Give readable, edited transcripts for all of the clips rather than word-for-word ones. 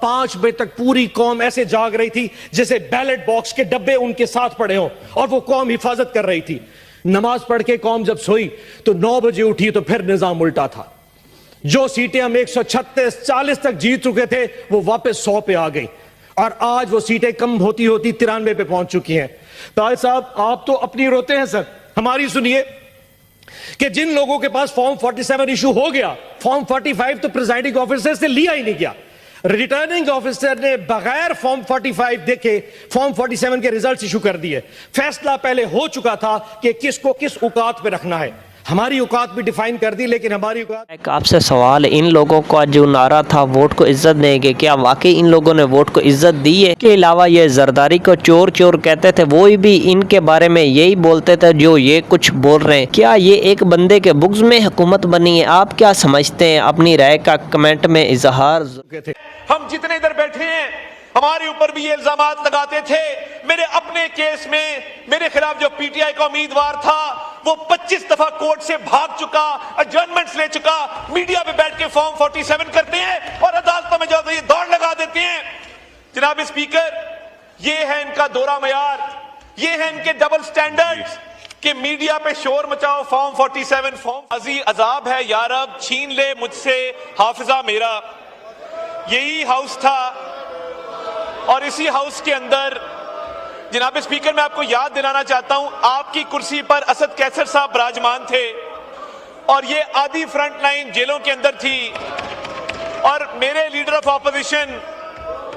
5 بجے تک پوری قوم ایسے جاگ رہی تھی جیسے بیلٹ باکس کے ڈبے ان کے ساتھ پڑے ہوں, اور وہ قوم حفاظت کر رہی تھی. نماز پڑھ کے قوم جب سوئی تو 9 بجے اٹھی تو پھر نظام الٹا تھا. جو سیٹیں ہم 136 40 تک جیت چکے تھے وہ واپس 100 پہ آ گئی, اور آج وہ سیٹیں کم ہوتی ہوتی 93 پہ پہنچ چکی ہیں. طاہر صاحب آپ تو اپنی روتے ہیں سر, ہماری سنیے کہ جن لوگوں کے پاس فارم 47 ایشو ہو گیا, فارم 45 تو پریزائڈنگ آفیسر سے لیا ہی نہیں گیا. ریٹرننگ آفیسر نے بغیر فارم 45 دیکھے فارم 47 کے ریزلٹس ایشو کر دیے. فیصلہ پہلے ہو چکا تھا کہ کس کو کس اوقات پہ رکھنا ہے. ہماری اوقات بھی ڈیفائن کر دی, لیکن ہماری اوقات. ایک آپ سے سوال, ان لوگوں کا جو نعرہ تھا ووٹ کو عزت دیں گے, کیا واقعی ان لوگوں نے ووٹ کو عزت دی ہے؟ کے علاوہ یہ زرداری کو چور چور کہتے تھے, وہی بھی ان کے بارے میں یہی بولتے تھے جو یہ کچھ بول رہے ہیں. کیا یہ ایک بندے کے بغض میں حکومت بنی ہے؟ آپ کیا سمجھتے ہیں؟ اپنی رائے کا کمنٹ میں اظہار. ہم جتنے ادھر بیٹھے ہیں ہمارے اوپر بھی یہ الزامات لگاتے تھے. میرے اپنے کیس میں میرے خلاف جو پی ٹی آئی کا امیدوار تھا وہ 25 دفعہ کورٹ سے بھاگ چکا, ایڈجرنمنٹس لے چکا, میڈیا پہ بیٹھ کے فارم 47 کرتے ہیں اور عدالتوں میں جا کے یہ دوڑ لگا دیتے ہیں. جناب اسپیکر, یہ ہے ان کا دورہ معیار, یہ ہے ان کے ڈبل سٹینڈرڈز کہ میڈیا پہ شور مچاؤ. فارم 47 فارم عزیز عذاب ہے یا رب, چھین لے مجھ سے حافظہ میرا. یہی ہاؤس تھا اور اسی ہاؤس کے اندر جناب اسپیکر میں آپ کو یاد دلانا چاہتا ہوں, آپ کی کرسی پر اسد کیسر صاحب براجمان تھے اور یہ آدھی فرنٹ لائن جیلوں کے اندر تھی, اور میرے لیڈر آف اپوزیشن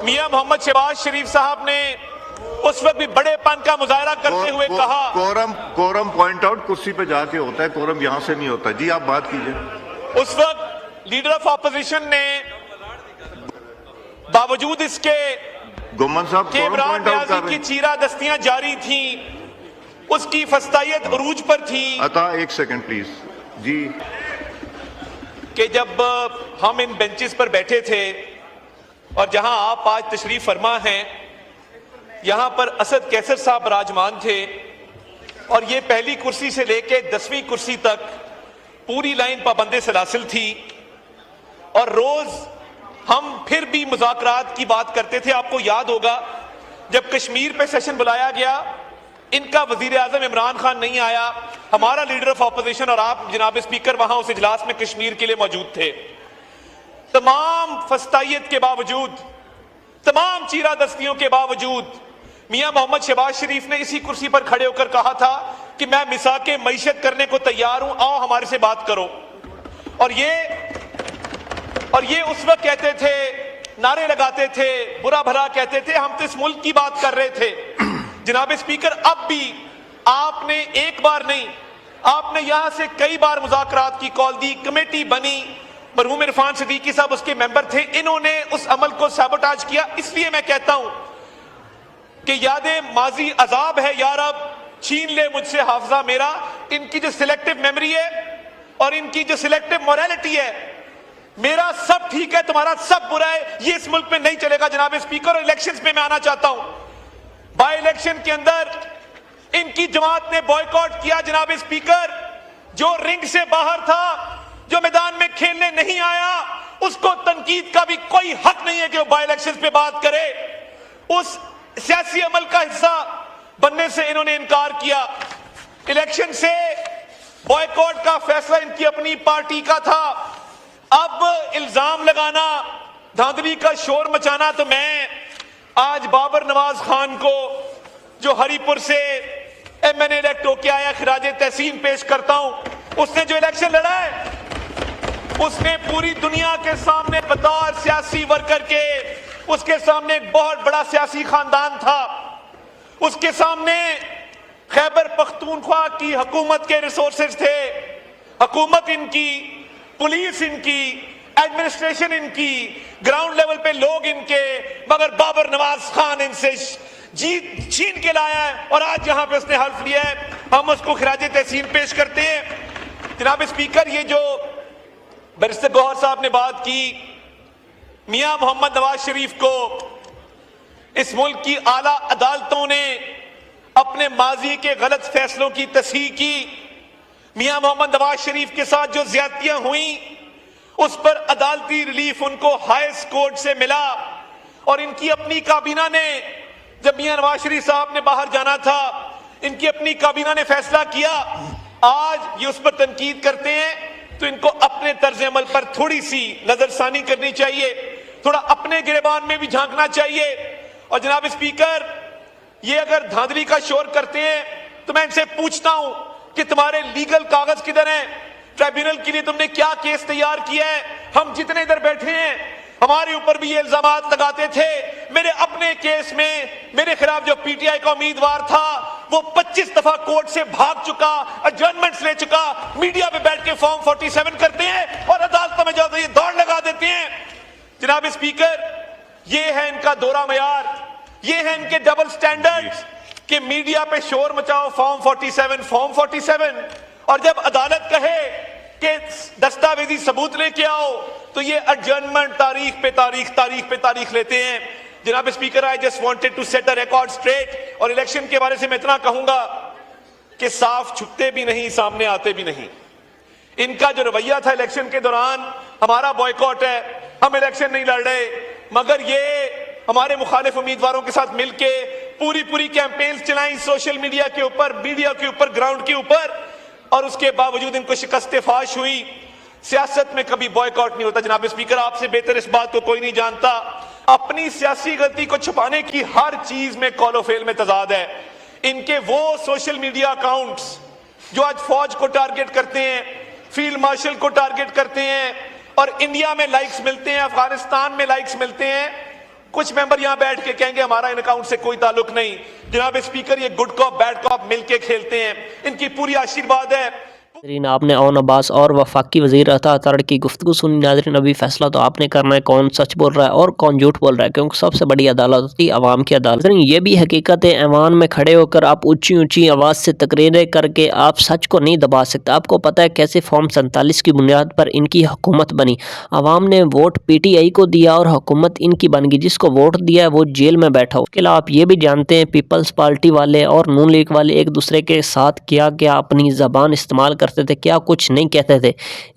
میاں محمد شہباز شریف صاحب نے اس وقت بھی بڑے پن کا مظاہرہ کرتے ہوئے کہا. کورم پوائنٹ آؤٹ کرسی پہ جا کے ہوتا ہے, کورم یہاں سے نہیں ہوتا. جی آپ بات کیجئے. اس وقت لیڈر آف اپوزیشن نے باوجود اس کے گمن صاحب کہ عمران نیازی کی چیرہ دستیاں جاری تھیں, اس کی فستائیت عروج پر تھی. عطا ایک سیکنڈ پلیز. جی کہ جب ہم ان بینچز پر بیٹھے تھے اور جہاں آپ آج تشریف فرما ہیں, یہاں پر اسد کیسر صاحب براجمان تھے, اور یہ پہلی کرسی سے لے کے 10ویں کرسی تک پوری لائن پابند سلاسل تھی, اور روز ہم پھر بھی مذاکرات کی بات کرتے تھے. آپ کو یاد ہوگا جب کشمیر پہ سیشن بلایا گیا, ان کا وزیر اعظم عمران خان نہیں آیا, ہمارا لیڈر آف اپوزیشن اور آپ جناب اسپیکر وہاں اس اجلاس میں کشمیر کے لیے موجود تھے. تمام فستائیت کے باوجود, تمام چیرہ دستیوں کے باوجود میاں محمد شہباز شریف نے اسی کرسی پر کھڑے ہو کر کہا تھا کہ میں مساق معیشت کرنے کو تیار ہوں, آؤ ہمارے سے بات کرو. اور یہ اس وقت کہتے تھے, نعرے لگاتے تھے, برا بھلا کہتے تھے, ہم تو اس ملک کی بات کر رہے تھے. جناب اسپیکر, اب بھی آپ نے ایک بار نہیں, آپ نے یہاں سے کئی بار مذاکرات کی کال دی, کمیٹی بنی, مرحوم عرفان صدیقی صاحب اس کے ممبر تھے, انہوں نے اس عمل کو سیبوٹاج کیا. اس لیے میں کہتا ہوں کہ یاد ماضی عذاب ہے یا رب, چھین لے مجھ سے حافظہ میرا. ان کی جو سلیکٹو میموری ہے اور ان کی جو سلیکٹو موریلٹی ہے, میرا سب ٹھیک ہے تمہارا سب برا ہے, یہ اس ملک میں نہیں چلے گا. جناب اسپیکر, اور الیکشنز پہ میں آنا چاہتا ہوں. بائی الیکشن کے اندر ان کی جماعت نے بوائیکاٹ کیا. جناب اسپیکر, جو رنگ سے باہر تھا, جو میدان میں کھیلنے نہیں آیا, اس کو تنقید کا بھی کوئی حق نہیں ہے کہ وہ بائی الیکشنز پہ بات کرے. اس سیاسی عمل کا حصہ بننے سے انہوں نے انکار کیا. الیکشن سے بوائیکاٹ کا فیصلہ ان کی اپنی پارٹی کا تھا. اب الزام لگانا, دھاندلی کا شور مچانا, تو میں آج بابر نواز خان کو جو ہری پور سے ایم این اے الیکٹ ہو کے آیا خراج تحسین پیش کرتا ہوں. اس نے جو الیکشن لڑا ہے, اس نے پوری دنیا کے سامنے بطور سیاسی ورکر کے, اس کے سامنے ایک بہت بڑا سیاسی خاندان تھا, اس کے سامنے خیبر پختونخوا کی حکومت کے ریسورسز تھے, حکومت ان کی, پولیس ان کی, ایڈمنسٹریشن ان کی, گراؤنڈ لیول پہ لوگ ان کے, مگر بابر نواز خان ان سے جیت چھین کے لایا ہے, اور آج یہاں پہ اس نے حلف لیا ہے, ہم اس کو خراج تحسین پیش کرتے ہیں. جناب اسپیکر, یہ جو بیرسٹر گوہر صاحب نے بات کی, میاں محمد نواز شریف کو اس ملک کی اعلیٰ عدالتوں نے اپنے ماضی کے غلط فیصلوں کی تصحیح کی. میاں محمد نواز شریف کے ساتھ جو زیادتیاں ہوئیں اس پر عدالتی ریلیف ان کو ہائیسٹ کورٹ سے ملا، اور ان کی اپنی کابینہ نے جب میاں نواز شریف صاحب نے باہر جانا تھا، ان کی اپنی کابینہ نے فیصلہ کیا۔ آج یہ اس پر تنقید کرتے ہیں تو ان کو اپنے طرز عمل پر تھوڑی سی نظر ثانی کرنی چاہیے، تھوڑا اپنے گریبان میں بھی جھانکنا چاہیے۔ اور جناب اسپیکر، یہ اگر دھاندلی کا شور کرتے ہیں تو میں ان سے پوچھتا ہوں کہ تمہارے لیگل کاغذ کدھر ہیں؟ ٹریبیونل کے لیے تم نے کیا کیس تیار کیا ہے؟ ہم جتنے ادھر بیٹھے ہیں ہمارے اوپر بھی یہ الزامات لگاتے تھے۔ میرے اپنے کیس میں میرے خلاف جو پی ٹی آئی کا امیدوار تھا وہ 25 دفعہ کورٹ سے بھاگ چکا، ایڈجرنمنٹس لے چکا، میڈیا پہ بیٹھ کے فارم 47 کرتے ہیں اور عدالتوں میں جاتے یہ دوڑ لگا دیتے ہیں۔ جناب اسپیکر، یہ ہے ان کا دورہ معیار، یہ ہے ان کے ڈبل سٹینڈرڈز کہ میڈیا پہ شور مچاؤ، فارم 47 اور جب عدالت کہے کہ دستاویزی ثبوت لے کے آؤ تو یہ ایڈجرنمنٹ تاریخ پہ تاریخ لیتے ہیں۔ جناب speaker, I just wanted to set a record straight، اور الیکشن کے بارے سے میں اتنا کہوں گا کہ صاف چھپتے بھی نہیں، سامنے آتے بھی نہیں۔ ان کا جو رویہ تھا الیکشن کے دوران، ہمارا بوائیکاٹ ہے، ہم الیکشن نہیں لڑ رہے، مگر یہ ہمارے مخالف امیدواروں کے ساتھ مل کے پوری کیمپینز چلائیں سوشل میڈیا کے اوپر، میڈیا کے اوپر، گراؤنڈ کے اوپر، اور اس کے باوجود ان کو شکست فاش ہوئی۔ سیاست میں کبھی بوائیکاٹ نہیں ہوتا۔ جناب اسپیکر، آپ سے بہتر اس بات کو کوئی نہیں جانتا، اپنی سیاسی غلطی کو چھپانے کی ہر چیز میں قول و فعل میں تضاد ہے۔ ان کے وہ سوشل میڈیا اکاؤنٹس جو آج فوج کو ٹارگٹ کرتے ہیں، فیلڈ مارشل کو ٹارگٹ کرتے ہیں، اور انڈیا میں لائکس ملتے ہیں، افغانستان میں لائکس ملتے ہیں، کچھ ممبر یہاں بیٹھ کے کہیں گے ہمارا ان اکاؤنٹ سے کوئی تعلق نہیں۔ جناب اسپیکر، یہ گڈ کاپ بیڈ کاپ مل کے کھیلتے ہیں، ان کی پوری آشیرواد ہے۔ ناظرین، آپ نے اون عباس اور وفاقی وزیر اطاعت اتھارٹی کی گفتگو سنی۔ ناظرین، ابھی فیصلہ تو آپ نے کرنا ہے کون سچ بول رہا ہے اور کون جھوٹ بول رہا ہے، کیونکہ سب سے بڑی عدالت ہوتی ہے عوام کی عدالت۔ ناظرین، یہ بھی حقیقت ہے، ایوان میں کھڑے ہو کر آپ اونچی آواز سے تقریریں کر کے آپ سچ کو نہیں دبا سکتے۔ آپ کو پتہ ہے کیسے فارم 47 کی بنیاد پر ان کی حکومت بنی۔ عوام نے ووٹ پی ٹی آئی کو دیا اور حکومت ان کی بن گئی۔ جس کو ووٹ دیا ہے وہ جیل میں بیٹھا ہو۔ اس کے علاوہ آپ یہ بھی جانتے ہیں پیپلز پارٹی والے اور نون لیگ والے ایک دوسرے کے ساتھ کیا اپنی زبان استعمال کرتے تھے، کیا کچھ نہیں کہتے تھے۔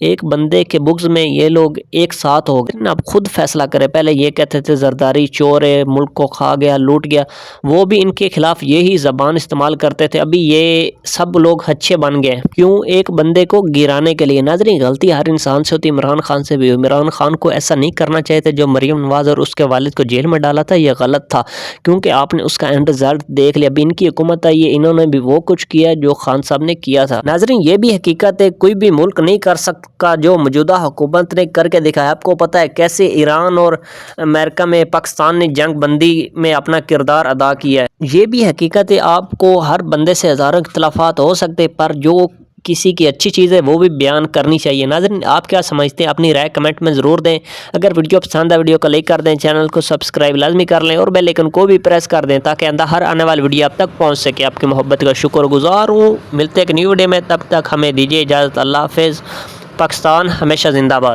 ایک بندے کے بغض میں یہ لوگ ایک ساتھ ہو گئے۔ اب خود فیصلہ کرے۔ پہلے یہ کہتے تھے زرداری چور ہے، ملک کو کھا گیا، لوٹ گیا، وہ بھی ان کے خلاف یہی زبان استعمال کرتے تھے۔ ابھی یہ سب لوگ اچھے بن گئے، کیوں؟ ایک بندے کو گرانے کے لیے۔ ناظرین، غلطی ہر انسان سے ہوتی ہے، عمران خان سے بھی ہوئی۔ عمران خان کو ایسا نہیں کرنا چاہیے تھا جو مریم نواز اور اس کے والد کو جیل میں ڈالا تھا، یہ غلط تھا، کیونکہ آپ نے اس کا اینڈ رزلٹ دیکھ لیا۔ ابھی ان کی حکومت آئی ہے، انہوں نے بھی وہ کچھ کیا جو خان صاحب نے کیا تھا۔ ناظرین، یہ بھی حقیقت ہے، کوئی بھی ملک نہیں کر سکتا جو موجودہ حکومت نے کر کے دکھایا۔ آپ کو پتہ ہے کیسے ایران اور امریکہ میں پاکستان نے جنگ بندی میں اپنا کردار ادا کیا ہے۔ یہ بھی حقیقت ہے، آپ کو ہر بندے سے ہزاروں اختلافات ہو سکتے، پر جو کسی کی اچھی چیز ہے وہ بھی بیان کرنی چاہیے۔ ناظرین، آپ کیا سمجھتے ہیں؟ اپنی رائے کمنٹ میں ضرور دیں۔ اگر ویڈیو پسند ہے ویڈیو کو لائک کر دیں، چینل کو سبسکرائب لازمی کر لیں اور بیل آئیکن کو بھی پریس کر دیں تاکہ آئندہ ہر آنے والی ویڈیو آپ تک پہنچ سکے۔ آپ کی محبت کا شکر گزار ہوں۔ ملتے ہیں ایک نیو ویڈیو میں، تب تک ہمیں دیجیے اجازت۔ اللہ حافظ۔ پاکستان ہمیشہ زندہ باد۔